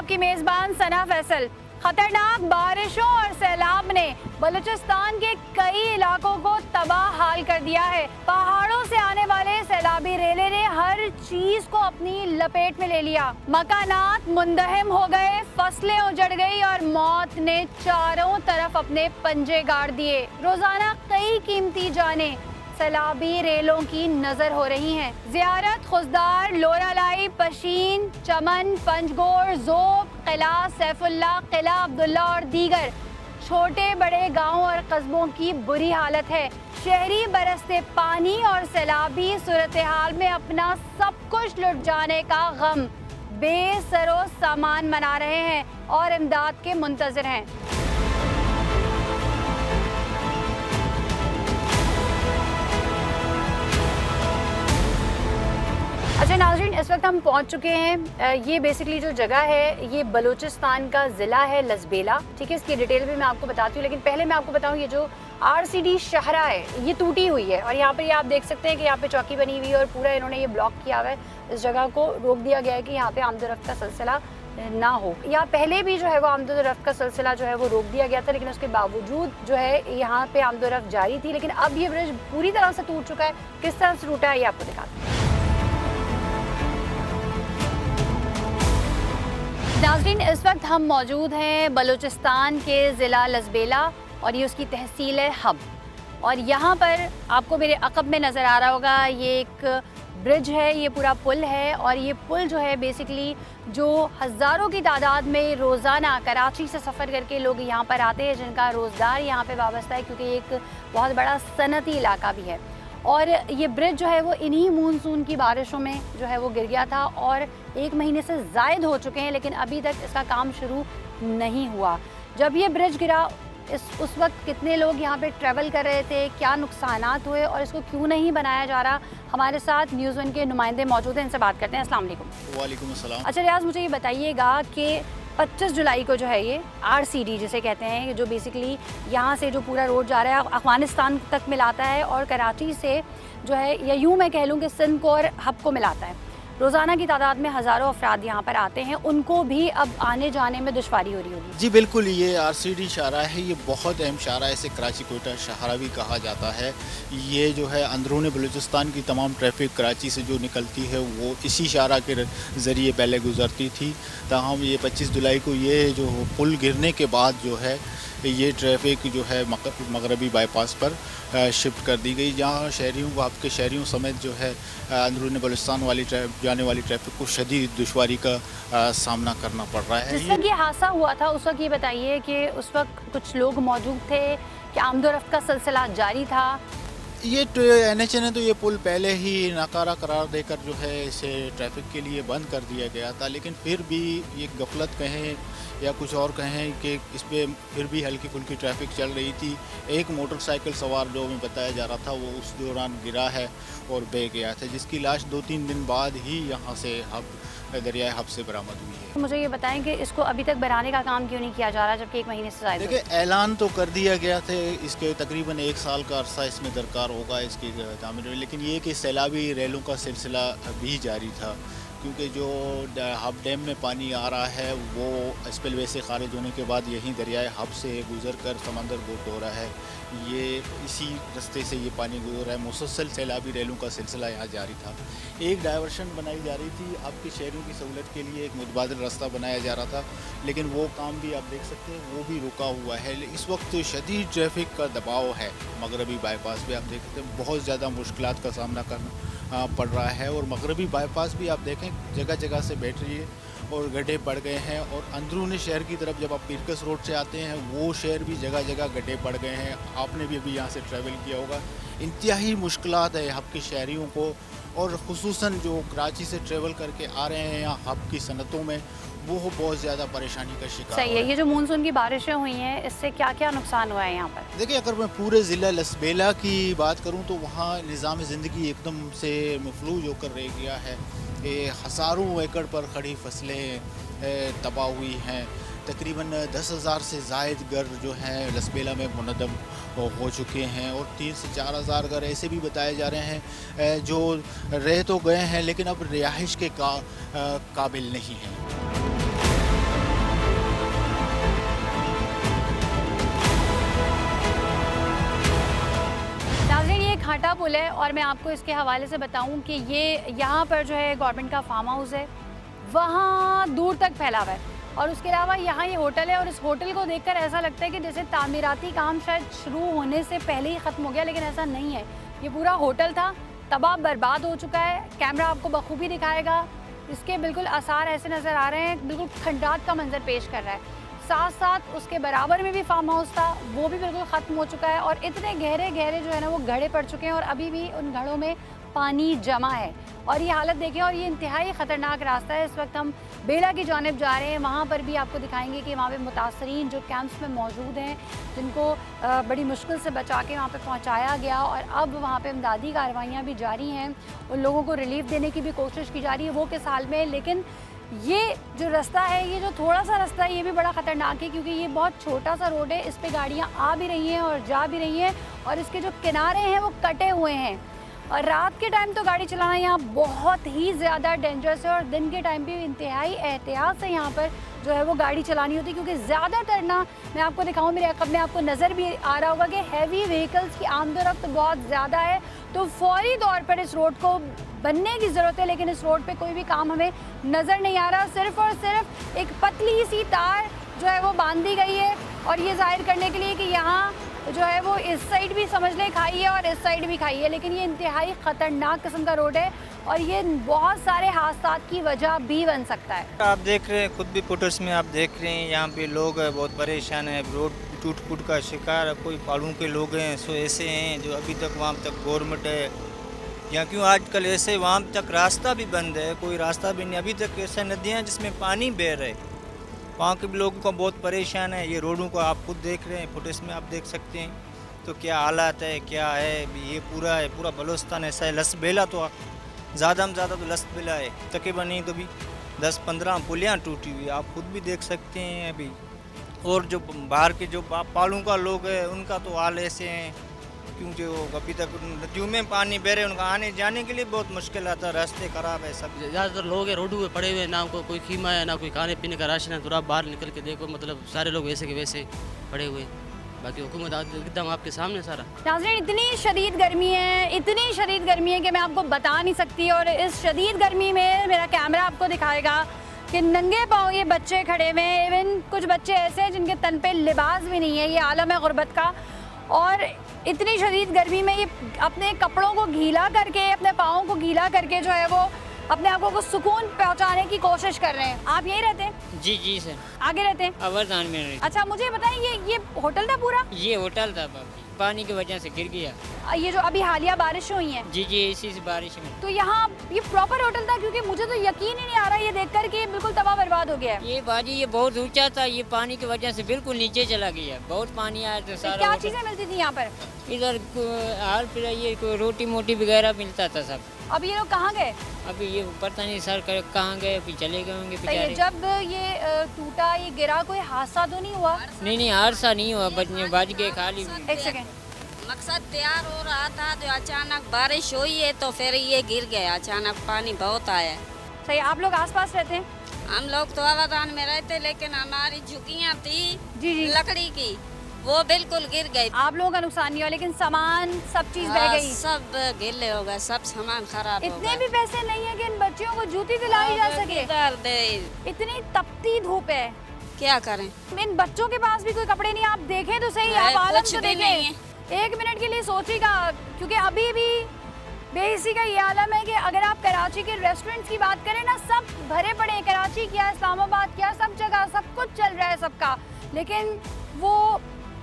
आपकी मेजबान सना फैसल। खतरनाक बारिशों और सैलाब ने बलूचिस्तान के कई इलाकों को तबाह हाल कर दिया है। पहाड़ों से आने वाले सैलाबी रेले ने हर चीज को अपनी लपेट में ले लिया। मकानात मुंदहम हो गए, फसलें उजड़ गई और मौत ने चारों तरफ अपने पंजे गाड़ दिए। रोजाना कई कीमती जानें सैलाबी रेलों की नजर हो रही हैं। जियारत, खुजदार, लोरालाई, पशीन, चमन, पंजगोर, जोब, किला सैफुल्ला, किला अब्दुल्ला और दीगर छोटे बड़े गांवों और कस्बों की बुरी हालत है। शहरी बरसते पानी और सैलाबी सूरत हाल में अपना सब कुछ लुट जाने का गम बेसरो सामान मना रहे हैं और इमदाद के मुंतजर हैं। अच्छा नाज़रीन, इस वक्त हम पहुंच चुके हैं। ये बेसिकली जो जगह है ये बलूचिस्तान का ज़िला है लसबेला। ठीक है, इसकी डिटेल भी मैं आपको बताती हूँ, लेकिन पहले मैं आपको बताऊँ ये जो RCD शहरा है ये टूटी हुई है और यहाँ पर ये आप देख सकते हैं कि यहाँ पे चौकी बनी हुई है और पूरा इन्होंने ये ब्लॉक किया हुआ है। इस जगह को रोक दिया गया है कि यहाँ पे आमदोरफ्त का सिलसिला ना हो। यहाँ पहले भी जो है वो आमदोरफ्त का सिलसिला जो है वो रोक दिया गया था, लेकिन उसके बावजूद जो है यहाँ पे आमदोरफ्त जारी थी। लेकिन अब ये ब्रिज पूरी तरह से टूट चुका है। किस तरह से टूटा है ये आपको दिखाते हैं। नाज़रीन, इस वक्त हम मौजूद हैं बलूचिस्तान के ज़िला लसबेला और ये उसकी तहसील है हब। और यहाँ पर आपको मेरे अक़ब में नज़र आ रहा होगा ये एक ब्रिज है, ये पूरा पुल है। और ये पुल जो है बेसिकली जो हज़ारों की तादाद में रोज़ाना कराची से सफ़र करके लोग यहाँ पर आते हैं, जिनका रोज़गार यहाँ पे वाबस्ता है, क्योंकि एक बहुत बड़ा सनती इलाका भी है। और ये ब्रिज जो है वो इन्हीं मानसून की बारिशों में जो है वो गिर गया था और 1 महीने से ज़ायद हो चुके हैं, लेकिन अभी तक इसका काम शुरू नहीं हुआ। जब ये ब्रिज गिरा उस वक्त कितने लोग यहाँ पे ट्रैवल कर रहे थे, क्या नुकसानात हुए और इसको क्यों नहीं बनाया जा रहा, हमारे साथ न्यूज़ 1 के नुमाइंदे मौजूद हैं, इनसे बात करते हैं। अस्सलाम वालेकुम। वालेकुम अस्सलाम। अच्छा रियाज, मुझे ये बताइएगा कि 25 जुलाई को जो है ये RCD जिसे कहते हैं, जो बेसिकली यहाँ से जो पूरा रोड जा रहा है अफगानिस्तान तक मिलाता है और कराची से जो है, या यूँ मैं कह लूँ कि सिंध को और हब को मिलाता है। रोज़ाना की तादाद में हज़ारों अफराद यहाँ पर आते हैं, उनको भी अब आने जाने में दुश्वारी हो रही होगी। जी बिल्कुल, ये RCD शाहरा है, ये बहुत अहम शाहरा है, इसे कराची कोयटा शाहरा भी कहा जाता है। ये जो है अंदरूनी बलूचिस्तान की तमाम ट्रैफिक कराची से जो निकलती है वो इसी शाहरा के ज़रिए पहले गुजरती थी। ताहम ये 25 जुलाई को ये जो पुल गिरने के बाद जो है ये ट्रैफिक जो है मगरबी बाईपास पर शिफ्ट कर दी गई, जहाँ शहरियों को, आपके शहरियों समेत जो है अंदरूनी बलूचिस्तान वाली जाने वाली ट्रैफिक को शदीद दुश्वारी का सामना करना पड़ रहा है। जिस वक्त ये हादसा हुआ था उस वक्त ये बताइए कि उस वक्त कुछ लोग मौजूद थे कि आमदोरफ्त का सिलसिला जारी था? ये NHA ने तो ये पुल पहले ही नाकारा करार देकर जो है इसे ट्रैफिक के लिए बंद कर दिया गया था, लेकिन फिर भी ये गफलत कहें या कुछ और कहें कि इस पर फिर भी हल्की फुल्की ट्रैफिक चल रही थी। एक मोटरसाइकिल सवार जो हमें बताया जा रहा था वो उस दौरान गिरा है और बह गया था, जिसकी लाश 2-3 दिन बाद ही यहाँ से दरियाए हब से बरामद हुई है। मुझे ये बताएं कि इसको अभी तक बनाने का काम क्यों नहीं किया जा रहा, जबकि 1 महीने से ज़्यादा? देखिए, ऐलान तो कर दिया गया था, इसके तकरीबन 1 साल का अरसा इसमें दरकार होगा इसकी तामीर में, लेकिन ये कि सैलाबी रेलों का सिलसिला भी जारी था, क्योंकि जो हब डैम में पानी आ रहा है वो स्पिलवे से खारिज होने के बाद यहीं दरियाए हब से गुजर कर समंदर बुर्द हो रहा है। ये इसी रास्ते से ये पानी गुजर रहा है। मुसलसल सैलाबी रेलों का सिलसिला यहाँ जारी था। एक डाइवर्शन बनाई जा रही थी, आपके शहरों की सहूलत के लिए एक मुतबादिल रास्ता बनाया जा रहा था, लेकिन वो काम भी आप देख सकते हैं वो भी रुका हुआ है। इस वक्त शदीद ट्रैफिक का दबाव है मगरबी बाईपास पे, आप देख सकते हैं बहुत ज़्यादा मुश्किलात का सामना करना पड़ रहा है। और मगरबी बाईपास भी आप देखें जगह जगह से बैठ रही है और गड्ढे पड़ गए हैं। और अंदरूनी शहर की तरफ जब आप पीरकस रोड से आते हैं वो शहर भी जगह जगह गड्ढे पड़ गए हैं। आपने भी अभी यहाँ से ट्रैवल किया होगा। इंतहाई मुश्किलात है हब के शहरियों को, और ख़ुसूसन जो कराची से ट्रैवल करके आ रहे हैं यहाँ हब की सनतों में, वो बहुत ज़्यादा परेशानी का शिकार। सही है। ये जो मानसून की बारिशें हुई हैं इससे क्या क्या नुकसान हुआ है यहाँ पर? देखिए, अगर मैं पूरे ज़िला लसबेला की बात करूँ तो वहाँ निज़ाम ज़िंदगी एकदम से मफलूज होकर रह गया है। हज़ारों एकड़ पर खड़ी फसलें तबाह हुई हैं। तकरीबन 10,000 से ज़ायद घर जो हैं लसबेला में मुनद्दम हो चुके हैं, और 3 से 4,000 घर ऐसे भी बताए जा रहे हैं जो रह तो गए हैं लेकिन अब रिहाइश के काबिल नहीं हैं। छोटा पुल है और मैं आपको इसके हवाले से बताऊं कि ये यहाँ पर जो है गवर्नमेंट का फार्म हाउस है, वहाँ दूर तक फैला हुआ है और उसके अलावा यहाँ ये होटल है और इस होटल को देखकर ऐसा लगता है कि जैसे तामीराती काम शायद शुरू होने से पहले ही ख़त्म हो गया, लेकिन ऐसा नहीं है। ये पूरा होटल था, तबाह बर्बाद हो चुका है। कैमरा आपको बखूबी दिखाएगा, इसके बिल्कुल आसार ऐसे नज़र आ रहे हैं, बिल्कुल खंडात का मंजर पेश कर रहा है। साथ साथ उसके बराबर में भी फार्म हाउस था, वो भी बिल्कुल ख़त्म हो चुका है और इतने गहरे गहरे जो है ना वो घड़े पड़ चुके हैं और अभी भी उन घड़ों में पानी जमा है। और ये हालत देखें, और ये इंतहाई ख़तरनाक रास्ता है। इस वक्त हम बेला की जानिब जा रहे हैं, वहाँ पर भी आपको दिखाएंगे कि वहाँ पे मुतासरीन जो कैंप्स में मौजूद हैं, जिनको बड़ी मुश्किल से बचा के वहाँ पे पहुँचाया गया और अब वहाँ पे इमदादी कार्रवाइयाँ भी जारी हैं। उन लोगों को रिलीफ देने की भी कोशिश की जा रही है, वो किस हाल में। लेकिन ये जो रास्ता है, ये जो थोड़ा सा रास्ता है, ये भी बड़ा ख़तरनाक है क्योंकि ये बहुत छोटा सा रोड है। इस पे गाड़ियाँ आ भी रही हैं और जा भी रही हैं और इसके जो किनारे हैं वो कटे हुए हैं। और रात के टाइम तो गाड़ी चलाना यहाँ बहुत ही ज़्यादा डेंजरस है और दिन के टाइम भी इंतहाई एहतियात से यहाँ पर जो है वो गाड़ी चलानी होती है क्योंकि ज़्यादातर ना, मैं आपको दिखाऊँ, मेरे अक़ब में आपको नज़र भी आ रहा होगा कि हैवी व्हीकल्स की आमदोरफ्त बहुत ज़्यादा है। तो फौरी तौर पर इस रोड को बनने की ज़रूरत है, लेकिन इस रोड पे कोई भी काम हमें नज़र नहीं आ रहा। सिर्फ़ और सिर्फ एक पतली सी तार जो है वो बांध दी गई है और ये जाहिर करने के लिए कि यहाँ जो है वो इस साइड भी समझ लें खाई है और इस साइड भी खाई है। लेकिन ये इंतहाई ख़तरनाक किस्म का रोड है और ये बहुत सारे हादसात की वजह भी बन सकता है। आप देख रहे हैं, खुद भी फोटोस में आप देख रहे हैं, यहाँ पे लोग बहुत परेशान हैं, रोड टूट फूट का शिकार, कोई पहाड़ों के लोग हैं, सो ऐसे हैं जो अभी तक वहाँ तक गवर्नमेंट है या क्यों आजकल ऐसे वहाँ तक रास्ता भी बंद है, कोई रास्ता भी नहीं। अभी तक ऐसे नदियाँ जिसमें पानी बह रहा है, वहाँ के भी लोगों को बहुत परेशान है। ये रोडों को आप खुद देख रहे हैं, फुटेज में आप देख सकते हैं तो क्या हालात है, क्या है। ये पूरा बलोचिस्तान ऐसा है। लसबेला तो ज़्यादा में ज़्यादा तो लसबेला है, तकरीबन नहीं तो भी 10-15 पुलियाँ टूटी हुई, आप खुद भी देख सकते हैं अभी। और जो बाहर के जो पहाड़ों का लोग है उनका तो हाल ऐसे हैं क्योंकि वो अभी तक नदियों में पानी बह रहे, उनका आने जाने के लिए बहुत मुश्किल आता है, रास्ते ख़राब है सब। ज़्यादातर लोग हैं रोडों पे पड़े हुए, ना को कोई खीमा है, ना कोई खाने पीने का राशन है। थोड़ा बाहर निकल के देखो, मतलब सारे लोग वैसे के वैसे पड़े हुए। बाकी हुकूमत एकदम आपके सामने सारा। नाज़रीन, इतनी शदीद गर्मी है, इतनी शदीद गर्मी है कि मैं आपको बता नहीं सकती। और इस शदीद गर्मी में मेरा कैमरा आपको दिखाएगा कि नंगे पाँव ये बच्चे खड़े हुए हैं। इवन कुछ बच्चे ऐसे हैं जिनके तन पे लिबास भी नहीं है। ये आलम है गुर्बत का। और इतनी शदीद गर्मी में ये अपने कपड़ों को गीला करके, अपने पाँव को गीला करके जो है वो अपने आप को सुकून पहुंचाने की कोशिश कर रहे हैं। आप यही रहते हैं? जी सर, आगे रहते हैं? अवरदान में रहते। अच्छा, मुझे बताएं, ये होटल था पूरा? ये होटल था, पानी की वजह से गिर गया। ये जो अभी हालिया बारिश हुई है? जी इसी से बारिश में। तो यहाँ ये प्रॉपर होटल था? क्योंकि मुझे तो यकीन ही नहीं आ रहा ये देखकर कि बिल्कुल तबाह बर्बाद हो गया है। ये बाजी ये बहुत ऊंचा था, ये पानी की वजह से बिल्कुल नीचे चला गया, बहुत पानी आया था सारा। क्या चीजें मिलती थी यहाँ पर? इधर हाल फिर ये रोटी मोटी वगैरह मिलता था सब। अब ये लोग कहाँ गए? अभी ये पता नहीं सर कहाँ गए, अभी चले गए होंगे बेचारे। जब ये टूटा, ये गिरा, कोई हादसा तो नहीं हुआ? नहीं हादसा नहीं हुआ, बच गए खाली। एक सेकेंड, मकसद तैयार हो रहा था तो अचानक बारिश हुई है तो फिर ये गिर गया, अचानक पानी बहुत आया। सही। आप लोग आसपास रहते हैं? हम लोग तो आवादान में रहते, लेकिन हमारी झुग्गियाँ थी जी लकड़ी की, वो बिल्कुल गिर गई। आप लोगों का नुकसान नहीं हुआ, लेकिन सामान सब चीज बह गई? सब गिले हो गए, सब सामान खराब हो इतने गए। भी पैसे नहीं है कि इन बच्चियों को जूती दिलाई जा सके। इतनी तपती धूप है, क्या करें। इन बच्चों के पास भी कोई कपड़े नहीं। आप देखें तो सही, आप आलम कुछ तो भी नहीं देखें। एक मिनट के लिए सोचिएगा, क्योंकि अभी भी बेइसी का ये आलम है कि अगर आप कराची के रेस्टोरेंट्स की बात करें ना, सब भरे पड़े हैं। कराची क्या, इस्लामाबाद क्या, सब जगह सब कुछ चल रहा है सबका। लेकिन वो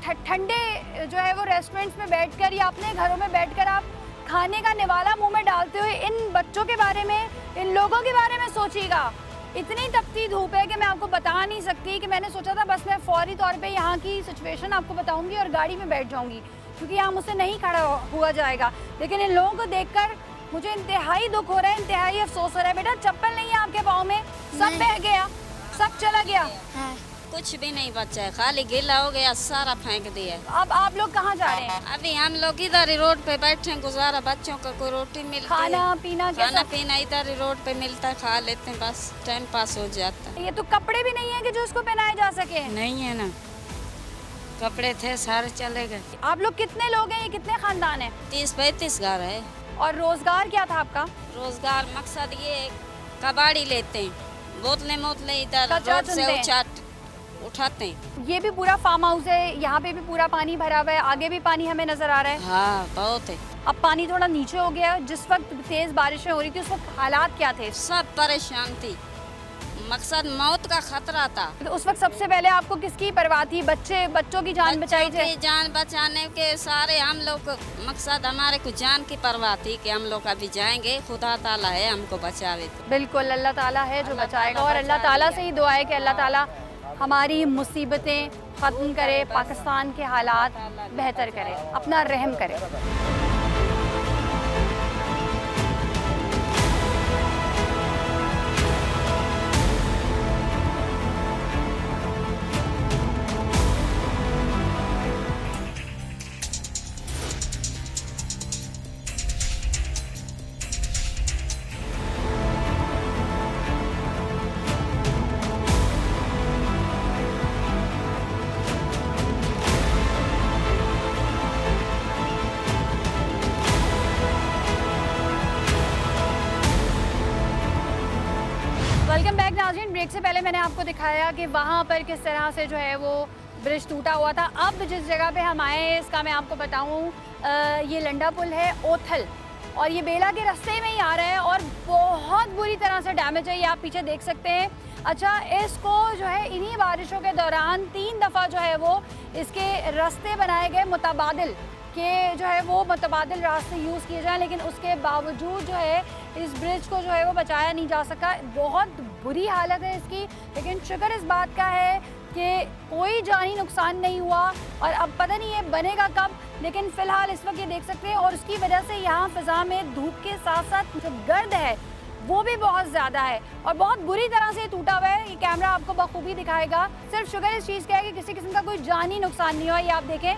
ठंडे जो है वो रेस्टोरेंट्स में बैठकर या अपने घरों में बैठकर आप खाने का निवाला मुंह में डालते हुए इन बच्चों के बारे में, इन लोगों के बारे में सोचिएगा। इतनी तपती धूप है कि मैं आपको बता नहीं सकती। कि मैंने सोचा था बस मैं फौरी तौर पे यहाँ की सिचुएशन आपको बताऊंगी और गाड़ी में बैठ जाऊंगी, क्योंकि यहाँ मुझसे नहीं खड़ा हुआ जाएगा। लेकिन इन लोगों को देखकर मुझे इंतहाई दुख हो रहा है, इंतहाई अफसोस हो रहा है। बेटा, चप्पल नहीं है आपके पाँव में? सब बह गया, सब चला गया? कुछ भी नहीं बचा है, खाली गीला हो गया, सारा फेंक दिया। अब आप लोग कहाँ जा रहे हैं? अभी हम लोग इधर ही रोड पे बैठे हैं, गुजारा बच्चों का कोई रोटी मिलती है, खाना पीना खाना पीना इधर ही रोड पे मिलता है, खा लेते हैं, बस टाइम पास हो जाता है। ये तो कपड़े भी नहीं है कि जो उसको पहनाए जा सके। नहीं है ना, कपड़े थे सारे चले गए। आप लोग कितने लोग हैं, ये कितने खानदान हैं? 30-35 घर है। और रोजगार क्या था आपका? रोजगार मकसद ये कबाड़ी लेते हैं, बोतलें इधर कचरा रोड से चुनते हैं। उठाते हैं। ये भी पूरा फार्म हाउस है, यहाँ पे भी पूरा पानी भरा हुआ है, आगे भी पानी हमें नजर आ रहा है। हाँ बहुत है। अब पानी थोड़ा नीचे हो गया है। जिस वक्त तेज बारिशें हो रही थी उस वक्त हालात क्या थे? सब परेशान थी, मकसद मौत का खतरा था। तो उस वक्त सबसे पहले आपको किसकी परवाह थी? बच्चों की जान बचाई बच्चों थी? की जान बचाने के सारे हम लोग को मकसद हमारे को जान की परवाह थी कि हम लोग अभी जाएंगे, खुदा ताला है हमको बचावे। बिल्कुल, अल्लाह ताला है जो अल्लाह बचाएगा। ताला और अल्लाह बचा ताला लिया। से ही दुआ है कि अल्लाह ताला हमारी मुसीबतें ख़त्म करे, पाकिस्तान के हालात बेहतर करे, अपना रहम करे। वेलकम बैक नाज़रीन। ब्रेक से पहले मैंने आपको दिखाया कि वहाँ पर किस तरह से जो है वो ब्रिज टूटा हुआ था। अब जिस जगह पे हम आए हैं इसका मैं आपको बताऊँ, ये लंडा पुल है ओथल, और ये बेला के रास्ते में ही आ रहा है और बहुत बुरी तरह से डैमेज है। ये आप पीछे देख सकते हैं। अच्छा, इसको जो है इन्हीं बारिशों के दौरान 3 दफ़ा जो है वो इसके रास्ते बनाए गए मुतबादिल, कि जो है वो मुतबादिल रास्ते यूज़ किए जाएँ, लेकिन उसके बावजूद जो है इस ब्रिज को जो है वो बचाया नहीं जा सका। बहुत बुरी हालत है इसकी, लेकिन शुक्र इस बात का है कि कोई जानी नुकसान नहीं हुआ। और अब पता नहीं ये बनेगा कब, लेकिन फ़िलहाल इस वक्त ये देख सकते हैं। और उसकी वजह से यहाँ फ़िज़ा में धूप के साथ साथ जो गर्द है वो भी बहुत ज़्यादा है और बहुत बुरी तरह से टूटा हुआ है। ये कैमरा आपको बखूबी दिखाएगा। सिर्फ शुक्र इस चीज़ का है कि किसी किस्म का कोई जानी नुकसान नहीं हुआ। ये आप देखें।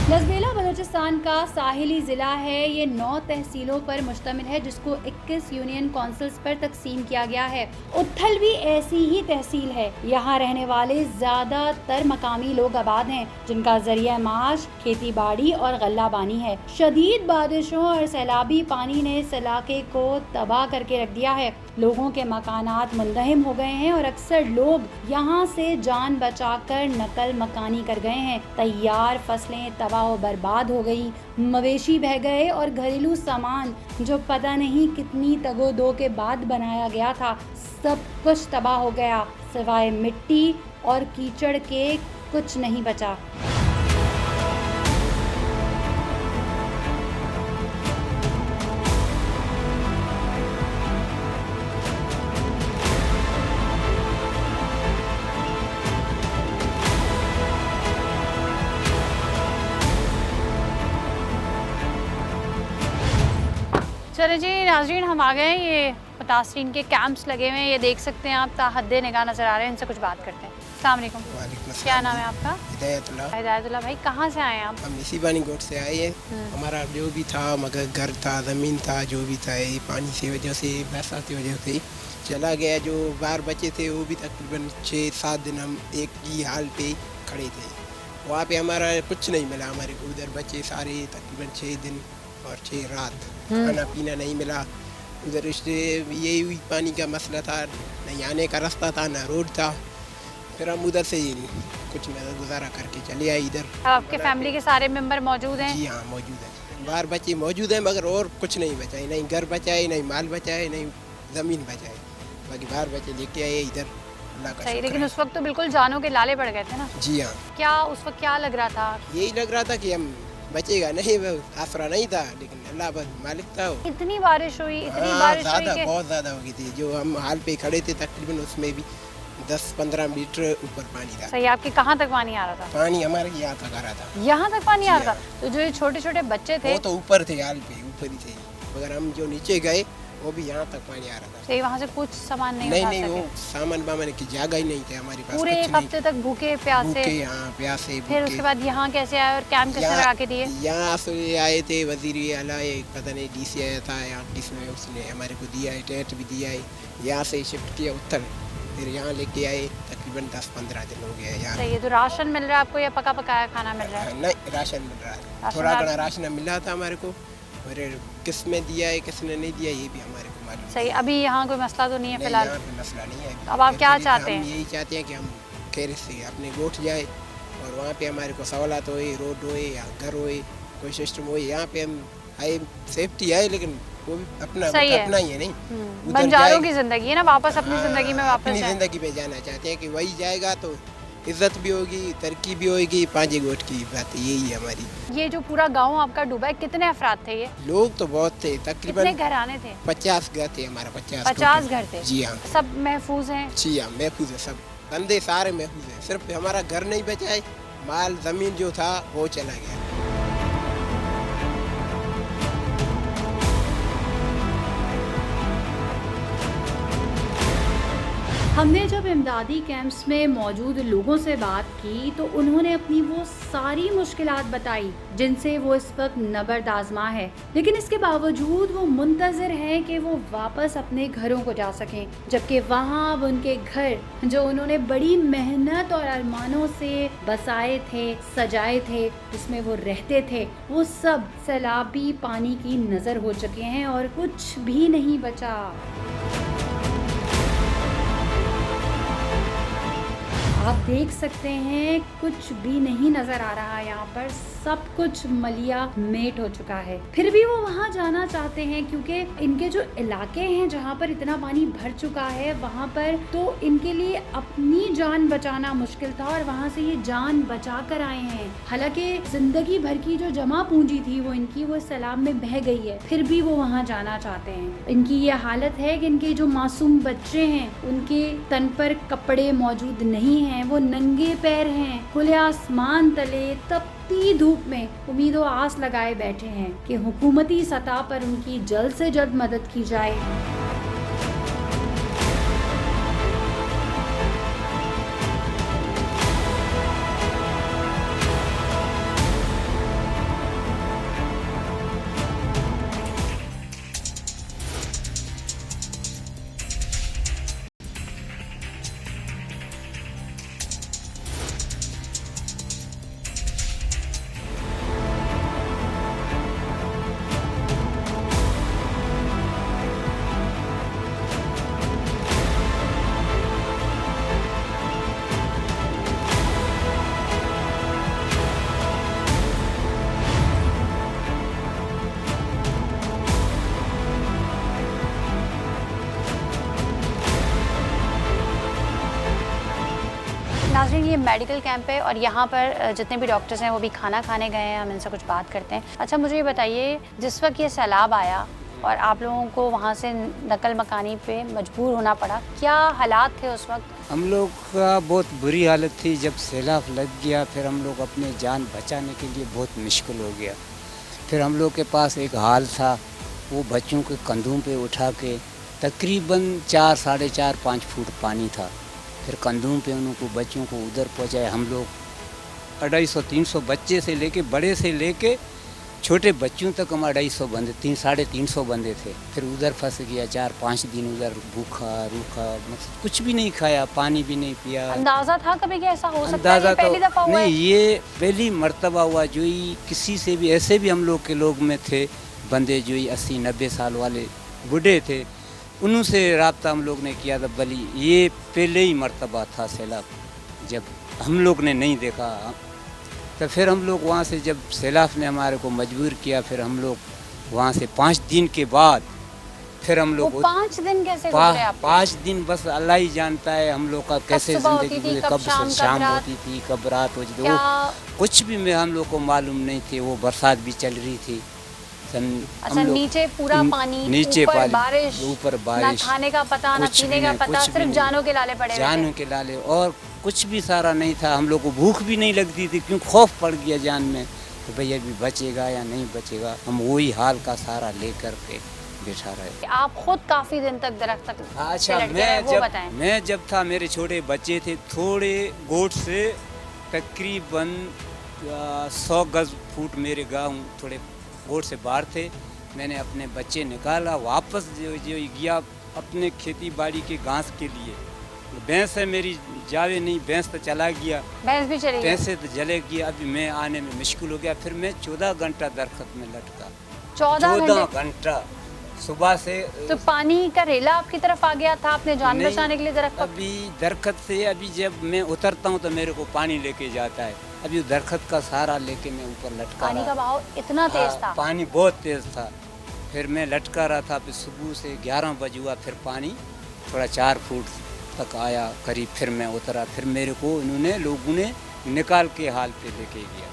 लसबेला बलूचिस्तान का साहिली ज़िला है। ये 9 तहसीलों पर मुश्तमिल है, जिसको 21 यूनियन काउंसिल्स पर तकसीम किया गया है। उथल भी ऐसी ही तहसील है। यहाँ रहने वाले ज़्यादातर मकामी लोग आबाद हैं, जिनका जरिया माश खेती बाड़ी और गल्लाबानी है। शदीद बारिशों और सैलाबी पानी ने इस इलाके को तबाह करके रख दिया है। लोगों के मकानात मुंदहिम हो गए हैं और अक्सर लोग यहाँ से जान बचाकर नकल मकानी कर गए हैं। तैयार फसलें तबाह व बर्बाद हो गई, मवेशी बह गए और घरेलू सामान जो पता नहीं कितनी तगोदो के बाद बनाया गया था, सब कुछ तबाह हो गया। सिवाय मिट्टी और कीचड़ के कुछ नहीं बचा। चले जी नाज़रीन, हम आ गए हैं। ये मुतासरीन के कैंप्स लगे हुए हैं, ये देख सकते हैं आप, ताहद्दे निगाह नज़र आ रहे हैं। इनसे कुछ बात करते हैं। अस्सलाम वालेकुम। क्या नाम है आपका? हिदायतुल्लाह भाई, कहाँ से आए हैं आप? हम इसी बानी गोट से आए हैं। हमारा जो भी था, मगर घर था, ज़मीन था, जो भी था, ये पानी की वजह से, बरसात की वजह से चला गया। जो बाहर बचे थे वो भी तकरीबन 6-7 दिन हम एक ही हाल पे खड़े थे। वहाँ पे हमारा कुछ नहीं मिला। हमारे को उधर बचे सारे तकरीबन 6 दिन और 6 रात खाना पीना नहीं मिला। उधर यही हुई पानी का मसला था, नहीं आने का रास्ता था, ना रोड था। फिर हम उधर से कुछ गुजारा करके चले आए इधर। आपके फैमिली के सारे मेंबर मौजूद हैं? जी हाँ, मौजूद है। बाहर बच्चे मौजूद हैं, मगर और कुछ नहीं बचा है। नहीं घर बचा है, नहीं माल बचा है, नहीं ज़मीन बचा है। बाकी बाहर बच्चे लेके आए इधर। अल्लाह का सही, शुक्र लेकिन है। उस वक्त तो बिल्कुल जानों के लाले पड़ गए थे ना? जी हाँ। क्या उस वक्त क्या लग रहा था? यही लग रहा था कि हम बचेगा नहीं, आसरा नहीं था, लेकिन अल्लाह बस मालिक था। इतनी बारिश हुई, इतनी हाँ, बारिश हुई ज़्यादा कि बहुत ज़्यादा हो गई थी। जो हम हाल पे खड़े थे तकरीबन उसमें भी 10-15 मीटर ऊपर पानी था। सही, आपके कहाँ तक पानी आ रहा था? पानी हमारे यहाँ तक आ रहा था। यहाँ तक पानी आ जी रहा था? तो जो ये छोटे छोटे बच्चे थे वो तो ऊपर थे, हाल पे ऊपर ही थे, मगर हम जो नीचे गए वो भी यहाँ तक पानी आ रहा था। तो वहाँ से कुछ सामान नहीं उठा नहीं सके? वो सामान बामान की जगह ही नहीं थी हमारे पास। पूरे कुछ एक नहीं। हफ्ते तक भूखे प्यासे? भूखे, हाँ प्यासे फिर भूखे। उसके बाद यहाँ कैसे आए और कैंप कैसे लगा के दिए? यहाँ से आए थे वजीर आला, पता नहीं डीसी आया था यहाँ, जिसमें उसने हमारे को दिया है, टेंट भी दिया है। यहाँ से शिफ्ट किया उत्तर, फिर यहाँ लेके आए, तकरीबन 10-15 दिन हो गए यहाँ। सही है। तो राशन मिल रहा है आपको या पका पकाया खाना मिल रहा है? नहीं, राशन मिल रहा है, राशन थोड़ा राशन- घना राशन मिला था हमारे को, और किस में दिया है किसने नहीं दिया ये भी हमारे को मालूम सही। अभी यहाँ कोई मसला तो नहीं है नहीं, फिलहाल? यहाँ पे मसला नहीं है। अब आप क्या फिर भी चाहते हम हैं? यही चाहते हैं कि हम खैर से अपने गोठ जाए और वहाँ पे हमारे को सहूलत होए, रोड होए या घर होए, कोई सिस्टम होए। यहाँ पे हम आए, सेफ्टी है, लेकिन वो भी अपना सही है। अपना ही है, नहीं उधर बंजारों जाए- की जिंदगी है ना, वापस अपनी हाँ, जिंदगी में वापस अपनी जाए। जिंदगी में जाना चाहते हैं कि वही जाएगा तो इज्जत भी होगी, तरक्की भी होगी। पांच गोट की बात यही है हमारी। ये जो पूरा गांव आपका डूबा है, कितने अफराद थे ये? लोग तो बहुत थे, कितने तकरीबन घर आने थे? 50 घर थे हमारा। 50 घर थे? जी हाँ, सब महफूज हैं? जी हाँ, महफूज है, सब बंदे सारे महफूज है। सिर्फ हमारा घर नहीं बचा है, माल जमीन जो था वो चला गया। हमने जब इमदादी कैंप्स में मौजूद लोगों से बात की तो उन्होंने अपनी वो सारी मुश्किलात बताई जिनसे वो इस वक्त नबर्द आज़मा है, लेकिन इसके बावजूद वो मुंतज़िर हैं कि वो वापस अपने घरों को जा सकें, जबकि वहाँ अब उनके घर जो उन्होंने बड़ी मेहनत और अरमानों से बसाए थे, सजाए थे, जिसमें वो रहते थे, वो सब सैलाबी पानी की नज़र हो चुके हैं और कुछ भी नहीं बचा। आप देख सकते हैं कुछ भी नहीं नजर आ रहा है, यहाँ पर सब कुछ मलिया मेट हो चुका है। फिर भी वो वहाँ जाना चाहते हैं क्योंकि इनके जो इलाके हैं जहाँ पर इतना पानी भर चुका है, वहाँ पर तो इनके लिए अपनी जान बचाना मुश्किल था और वहाँ से ये जान बचा कर आए हैं। हालांकि जिंदगी भर की जो जमा पूंजी थी वो इनकी वो सैलाब में बह गई है, फिर भी वो वहाँ जाना चाहते हैं। इनकी ये हालत है कि इनके जो मासूम बच्चे हैं उनके तन पर कपड़े मौजूद नहीं हैं, वो नंगे पैर हैं, खुले आसमान तले तपती धूप में उम्मीद और आस लगाए बैठे हैं कि हुकूमती सतह पर उनकी जल्द से जल्द मदद की जाए। नाज़रीन, ये मेडिकल कैंप है और यहाँ पर जितने भी डॉक्टर्स हैं वो भी खाना खाने गए हैं। हम इनसे कुछ बात करते हैं। अच्छा, मुझे ये बताइए, जिस वक्त ये सैलाब आया और आप लोगों को वहाँ से नकल मकानी पे मजबूर होना पड़ा, क्या हालात थे उस वक्त? हम लोग का बहुत बुरी हालत थी। जब सैलाब लग गया फिर हम लोग अपने जान बचाने के लिए बहुत मुश्किल हो गया। फिर हम लोग के पास एक हाल था, वो बच्चों के कंधों पे उठा के तकरीबन 4, 4.5, 5 फुट पानी था, फिर कंधों पे उनको बच्चों को उधर पहुँचाए। हम लोग 250-300 बच्चे से लेके बड़े से लेके छोटे बच्चों तक हम 250 बंदे, 300-350 बंदे थे। फिर उधर फंस गया, 4-5 दिन उधर भूखा रूखा, मतलब कुछ भी नहीं खाया, पानी भी नहीं पिया। अंदाजा था कभी कि ऐसा हो सकता है? अंदाजा ये पहली दफा हुआ है? नहीं, ये पहली मर्तबा हुआ। जो ही किसी से भी, ऐसे भी हम लोग के लोग में थे बंदे जो ही 80-90 साल वाले बूढ़े थे, उनसे रब्ता हम लोग ने किया था। बली ये पहले ही मर्तबा था सैलाब, जब हम लोग ने नहीं देखा। तो फिर हम लोग वहाँ से, जब सैलाब ने हमारे को मजबूर किया, फिर हम लोग वहाँ से 5 दिन के बाद फिर हम लोग 5 दिन कैसे गुजरे आप? 5 दिन बस अल्लाह ही जानता है हम लोग का कैसे जिंदगी गुजरी, कब शाम होती थी, कब रात होती थी, वो कुछ भी में हम लोग को मालूम नहीं थे। वो बरसात भी चल रही थी। अच्छा, नीचे पूरा पानी, नीचे ऊपर बारिश, ऊपर ना बारिश, खाने का पता, ना पीने का पता, सिर्फ जानों के लाले पड़े हुए थे। जानों के लाले, और कुछ भी सारा नहीं था। हम लोग को भूख भी नहीं लगती थी, क्यों खौफ पड़ गया जान में, तो भैया अभी बचेगा या नहीं बचेगा। हम वही हाल का सहारा लेकर के बैठा रहे। आप खुद काफी दिन तक दरख्त तक अच्छा, से लटके रहे, वो बताएं। मैं जब था, मेरे छोटे बच्चे थे, थोड़े गोट से तकरीबन 100 गज फुट मेरे गांव थोड़े गोट से बाहर थे। मैंने अपने बच्चे निकाला, वापस जो गया अपने खेती बाड़ी के घास के लिए। भैंस है मेरी, जावे नहीं, भैंस तो चला गया, भैंस भी चली गई। भैंसे तो जले गया। अभी मैं आने में मुश्किल हो गया। फिर मैं 14 घंटा दरख्त में लटका, 14 घंटा सुबह से। तो पानी का रेला आपकी तरफ आ गया था, आपने जान नहीं, बचाने के लिए दरख्त अभी दरख्त से अभी जब मैं उतरता हूँ तो मेरे को पानी लेके जाता है। अभी दरख्त का सहारा लेके मैं ऊपर लटका पानी रहा। का बहाव इतना तेज था। पानी बहुत तेज था। फिर मैं लटका रहा था। फिर सुबह से 11 बजे हुआ, फिर पानी थोड़ा 4 फुट तक आया करीब। फिर मैं उतरा, फिर मेरे को इन्होंने लोगों ने निकाल के हाल पे लेके गया।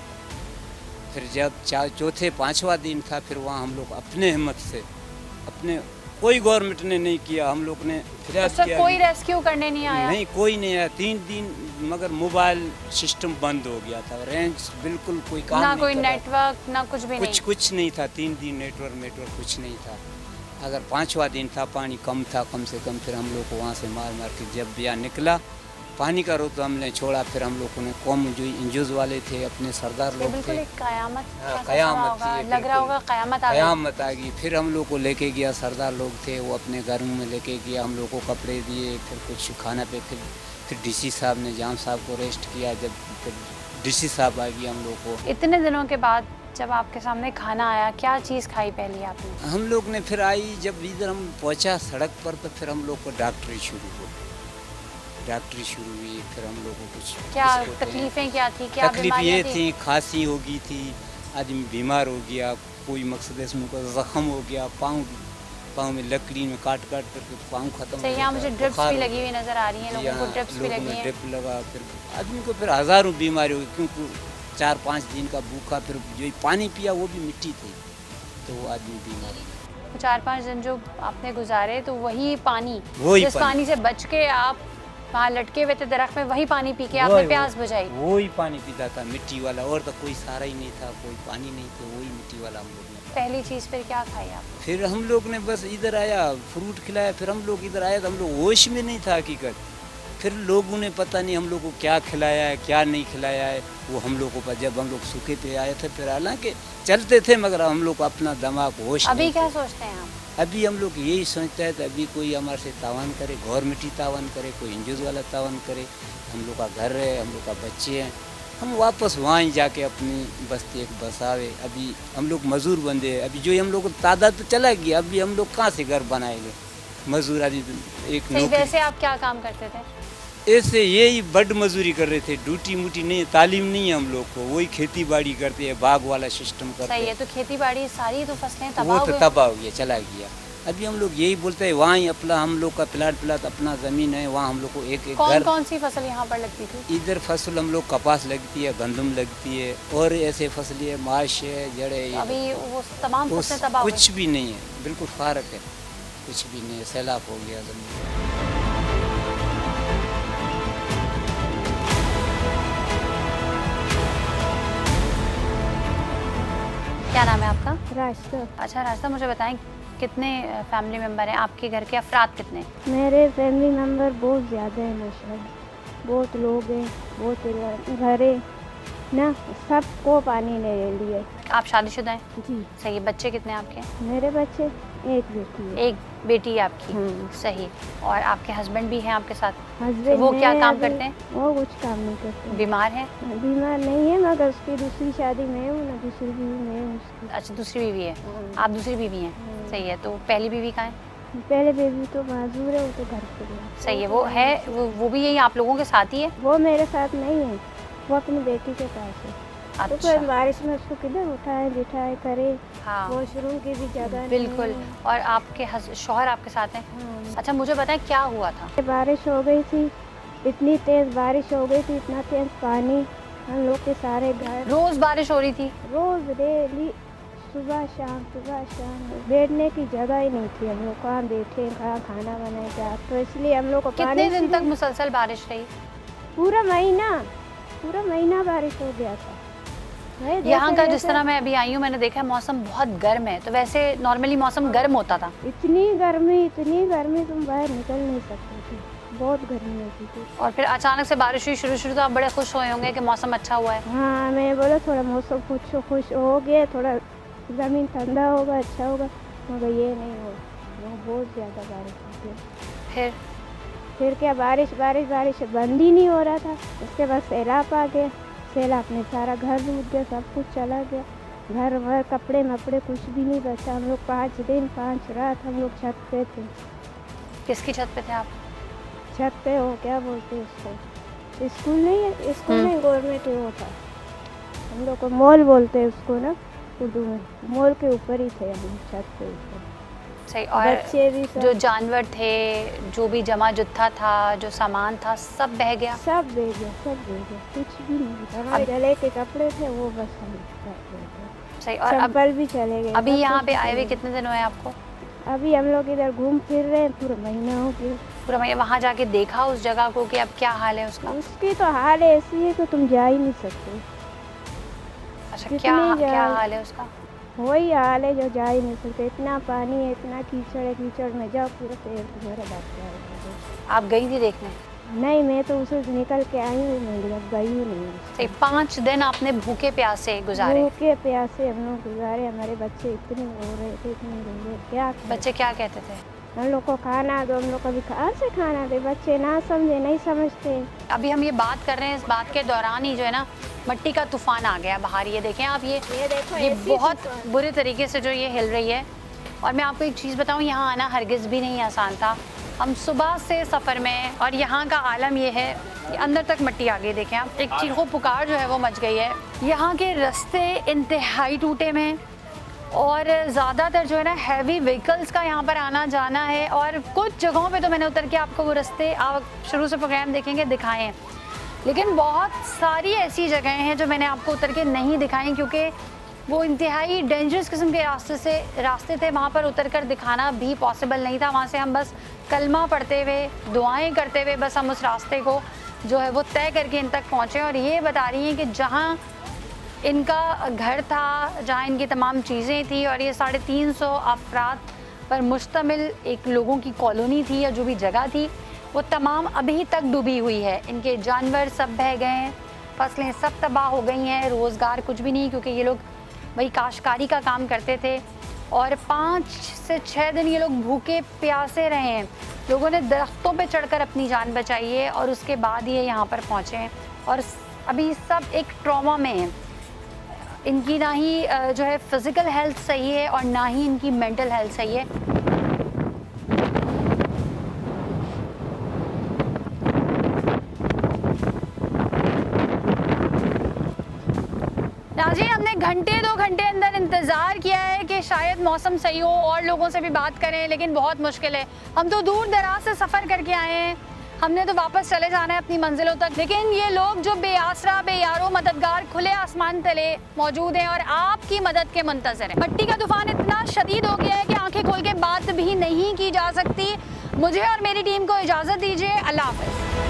फिर जब चौथे 5वां दिन था, फिर वहाँ हम लोग अपने हिम्मत से, अपने कोई गवर्नमेंट ने नहीं किया, हम लोग ने प्रयास सर किया। कोई रेस्क्यू करने नहीं आया? नहीं, कोई नहीं आया 3 दिन, मगर मोबाइल सिस्टम बंद हो गया था, रेंज बिल्कुल कोई काम ना नहीं कोई कर रहा। नेटवर्क ना कुछ भी नहीं। कुछ नहीं था 3 दिन, नेटवर्क कुछ नहीं था। अगर 5वां दिन था, पानी कम था कम से कम। फिर हम लोग को वहाँ से मार के जब बिया निकला पानी का रोक तो हमने छोड़ा। फिर हम लोगों ने कौम जो एनजीओ वाले थे, अपने सरदार लोग बिल्कुल थे, एक कयामत कयामत थी, लग रहा होगा, कयामत आ गई। कयामत आ गई। फिर हम लोग को लेके गया, सरदार लोग थे, वो अपने घरों में लेके गया, हम लोग को कपड़े दिए, फिर कुछ खाना पे। फिर डीसी साहब ने जाम साहब को अरेस्ट किया। जब फिर डीसी साहब आ गया हम लोग को। इतने दिनों के बाद जब आपके सामने खाना आया, क्या चीज़ खाई पहली आपने? हम लोग ने फिर आई, जब इधर हम पहुंचा सड़क पर, तो फिर हम लोग को डॉक्टरी शुरू हुई। फिर हम लोग को कुछ क्या तकलीफें क्या थी, क्या तकलीफ बीमारियां ये थी, खांसी हो गई थी, आदमी बीमार हो गया, कोई मकसद इसमें कोई जख्म हो गया, पाँव में लकड़ी में काट करके पाँव खत्म हो सही। यहाँ गया, मुझे ड्रिप्स बुखार भी हो लगी हुई नजर आ रही हैं, लोगों को ड्रिप्स भी लगी हैं। ड्रिप लगा। फिर आदमी को फिर हज़ारों बीमारी हो गई, क्योंकि 4-5 दिन का भूखा। फिर जो पानी पिया वो भी मिट्टी थी, तो वो आदमी बीमार हो गया। 4-5 दिन जो आपने गुजारे, तो वही पानी, वही जिस पानी से बच के आप वहाँ लटके हुए थे दरख्त में, वही पानी पी के आपने प्यास बुझाई? वही पानी पीता था, मिट्टी वाला, और तो कोई सहारा ही नहीं था, कोई पानी नहीं था, वही मिट्टी वाला हम लोग ने। पहली चीज़ फिर क्या खाई आप? फिर हम लोग ने बस इधर आया, फ्रूट खिलाया। फिर हम लोग इधर आया तो हम लोग होश में नहीं था हकीकत। फिर लोगों ने पता नहीं हम लोग को क्या खिलाया है, क्या नहीं खिलाया है, वो हम लोग को जब हम लोग सूखे पे आए थे, फिर हालांकि चलते थे, मगर हम लोग को अपना दिमाग होश अभी नहीं क्या था। सोचते हैं आप? अभी हम लोग यही सोचते हैं कि अभी कोई हमारे से तावन करे, गवर्नमेंट ही तावन करे, कोई एनजीओ वाला तावन करे। हम लोग का घर है, हम लोग का बच्चे हैं, हम वापस वहाँ ही जाके अपनी बस्ती एक बसावे। अभी हम लोग मजदूर बंदे हैं, अभी जो हम लोग को तादाद तो चला गया, अभी हम लोग कहाँ से घर बनाएंगे? मजदूर अभी एक सही। नौकरी, वैसे आप क्या काम करते थे? ऐसे यही बड मजदूरी कर रहे थे, ड्यूटी मूटी नहीं, तालीम नहीं है हम लोग को, वही खेती बाड़ी करते हैं, बाग वाला सिस्टम करते सही है। हैं। तो खेती बाड़ी सारी तो फसलें वो तबाह तो हुई। तबाह हो गया, चला गया। अभी हम लोग यही बोलते हैं, वहाँ ही अपना हम लोग का प्लाट अपना ज़मीन है, वहाँ हम लोग को एक कौन घर। कौन सी फसल यहाँ पर लगती थी? इधर फसल हम लोग कपास लगती है, गंदम लगती है, और ऐसे फसलें है, माश है, जड़े। अभी वो तमाम फसलें तबाह हुई। कुछ भी नहीं है, बिल्कुल फारक है, कुछ भी नहीं है, सैलाब हो गया ज़मीन। क्या नाम है आपका? रास्ता। अच्छा रास्ता, मुझे बताएं कितने फैमिली मेंबर हैं आपके घर के? अफराद कितने? मेरे फैमिली मेंबर बहुत ज़्यादा हैं माशाल्लाह, बहुत लोग हैं, बहुत घर है ना, सबको पानी ने ले लिए। आप शादीशुदा हैं? जी। सही है। बच्चे कितने हैं आपके? मेरे बच्चे एक बेटी है। एक बेटी है आपकी? हाँ। सही। और आपके हस्बैंड भी हैं आपके साथ? हस्बैंड वो क्या है काम अभी- करते हैं? वो कुछ काम नहीं करते। बीमार हैं? बीमार नहीं है, मगर उसकी दूसरी शादी में हूँ ना, दूसरी बीवी में हूँ उसकी। अच्छा, दूसरी बीवी है। हाँ। आप दूसरी बीवी हैं? सही है। तो पहली बीवी कहाँ है? पहले बेबी तो माजूर है, वो तो घर पे है। सही है। वो है, वो भी यही आप लोगों के साथ ही है? वो मेरे साथ नहीं है, वो अपनी बेटी के पास है। तो अच्छा। फिर बारिश में उसको किधर उठाए बिठाए करे, हाँ वॉशरूम की भी जगह नहीं बिल्कुल। है। और आपके शौहर आपके साथ हैं? हाँ। अच्छा, मुझे बताएं क्या हुआ था? बारिश हो गई थी, इतनी तेज बारिश हो गई थी, इतना तेज पानी, हम लोग के सारे घर। रोज बारिश हो रही थी? रोज डेली, सुबह शाम बैठने की जगह ही नहीं थी। हम लोग कहाँ बैठे, कहाँ खाना बनाए क्या, तो इसलिए हम लोग को कितने पानी दिन तक मुसलसल बारिश रही? पूरा महीना बारिश हो गया था। यहाँ का जिस तरह मैं अभी आई हूँ मैंने देखा है मौसम बहुत गर्म है, तो वैसे नॉर्मली मौसम गर्म होता था। इतनी गर्मी तुम बाहर निकल नहीं सकते थे, बहुत गर्मी होती थी। और फिर अचानक से बारिश हुई, शुरू तो आप बड़े खुश हुए होंगे कि मौसम अच्छा हुआ है। हाँ, मैं बोला थोड़ा मौसम खुश हो गया, थोड़ा ज़मीन ठंडा होगा, अच्छा होगा, मगर ये नहीं हो, वो बहुत ज़्यादा बारिश होती है। फिर क्या बारिश बंद ही नहीं हो रहा था। उसके बाद सैलाब आ गया, सैलाब ने सारा घर डूब गया, सब कुछ चला गया, घर वर कपड़े मपड़े कुछ भी नहीं बचा। हम लोग 5 दिन 5 रात हम लोग छत पे थे। किसकी छत पे थे आप? छत पे हो, क्या बोलते हैं उसको, स्कूल नहीं गवर्नमेंट वो था, हम लोग को मॉल बोलते हैं उसको ना उर्दू में, मॉल के ऊपर ही थे हम छत पे ऊपर। सही। और बच्चे भी जो जानवर थे, जो भी जमा जुत्था था, जो सामान था, सब बह गया। सब बह गया, कुछ भी नहीं। हमारे गले के कपड़े थे वो बस हम सही। और चप्पल भी चले गए। अभी यहाँ पे आए हुए कितने दिन हुए आपको? अभी हम लोग इधर घूम फिर रहे हैं, पूरा महीना हो गया। पूरा महीना? वहाँ जाके देखा उस जगह को कि अब क्या हाल है उसका? उसकी तो हाल ऐसी है कि तुम जा ही नहीं सकते। अच्छा, क्या हाल है उसका? वही हाल है जो जा ही नहीं सकते, इतना पानी है, इतना कीचड़ है, कीचड़ में जाओ पूरा पैर तुम्हारा दब। आप गई थी देखने? नहीं, मैं तो उसे निकल के आई हूँ, मैं गई ही नहीं। सही। 5 दिन आपने भूखे प्यासे गुजारे? भूखे प्यासे हम लोग गुजारे। हमारे बच्चे इतने रो रहे थे, इतने रो रहे। क्या बच्चे क्या कहते थे? हम लोग को खाना दो, हम लोग को भी कहाँ से खाना दे, बच्चे ना समझे, नहीं समझते। अभी हम ये बात कर रहे हैं, इस बात के दौरान ही जो है ना मट्टी का तूफान आ गया बाहर। ये देखें आप, ये देखो, ये बहुत बुरे तरीके से जो ये हिल रही है। और मैं आपको एक चीज़ बताऊं, यहाँ आना हरगिज़ भी नहीं आसान था। हम सुबह से सफ़र में, और यहाँ का आलम ये है कि अंदर तक मट्टी आ गई। देखें आप, एक चीखो पुकार जो है वो मच गई है। यहाँ के रास्ते इंतहाई टूटे में, और ज़्यादातर जो है ना हैवी व्हीकल्स का यहाँ पर आना जाना है। और कुछ जगहों पे तो मैंने उतर के आपको वो रास्ते, आप शुरू से प्रोग्राम देखेंगे, दिखाए हैं, लेकिन बहुत सारी ऐसी जगहें हैं जो मैंने आपको उतर के नहीं दिखाई, क्योंकि वो इंतहाई डेंजरस किस्म के रास्ते थे। वहाँ पर उतर कर दिखाना भी पॉसिबल नहीं था। वहाँ से हम बस कलमा पढ़ते हुए, दुआएं करते हुए बस हम उस रास्ते को जो है वो तय करके इन तक पहुँचे। और ये बता रही हैं कि जहाँ इनका घर था, जहाँ इनकी तमाम चीज़ें थी, और ये 350 अफराद पर मुश्तमिल एक लोगों की कॉलोनी थी या जो भी जगह थी, वो तमाम अभी तक डूबी हुई है। इनके जानवर सब बह गए हैं, फसलें सब तबाह हो गई हैं, रोज़गार कुछ भी नहीं, क्योंकि ये लोग वही काश्तकारी का काम करते थे। और 5 से 6 दिन ये लोग भूखे प्यासे रहे हैं। लोगों ने दरख्तों पे चढ़कर अपनी जान बचाई है, और उसके बाद ये यहाँ पर पहुँचे हैं। और अभी सब एक ट्रॉमा में हैं। इनकी ना ही जो है फिज़िकल हेल्थ सही है, और ना ही इनकी मेंटल हेल्थ सही है। नाज़रीन, हमने घंटे 2 घंटे अंदर इंतज़ार किया है कि शायद मौसम सही हो और लोगों से भी बात करें, लेकिन बहुत मुश्किल है। हम तो दूर दराज से सफ़र करके आए हैं, हमने तो वापस चले जाना है अपनी मंजिलों तक, लेकिन ये लोग जो बेआसरा, बेयारो, मददगार खुले आसमान तले मौजूद हैं और आपकी मदद के मुंतज़र हैं। मट्टी का तूफान इतना शदीद हो गया है कि आंखें खोल के बात भी नहीं की जा सकती। मुझे और मेरी टीम को इजाज़त दीजिए। अल्लाह हाफ़िज़।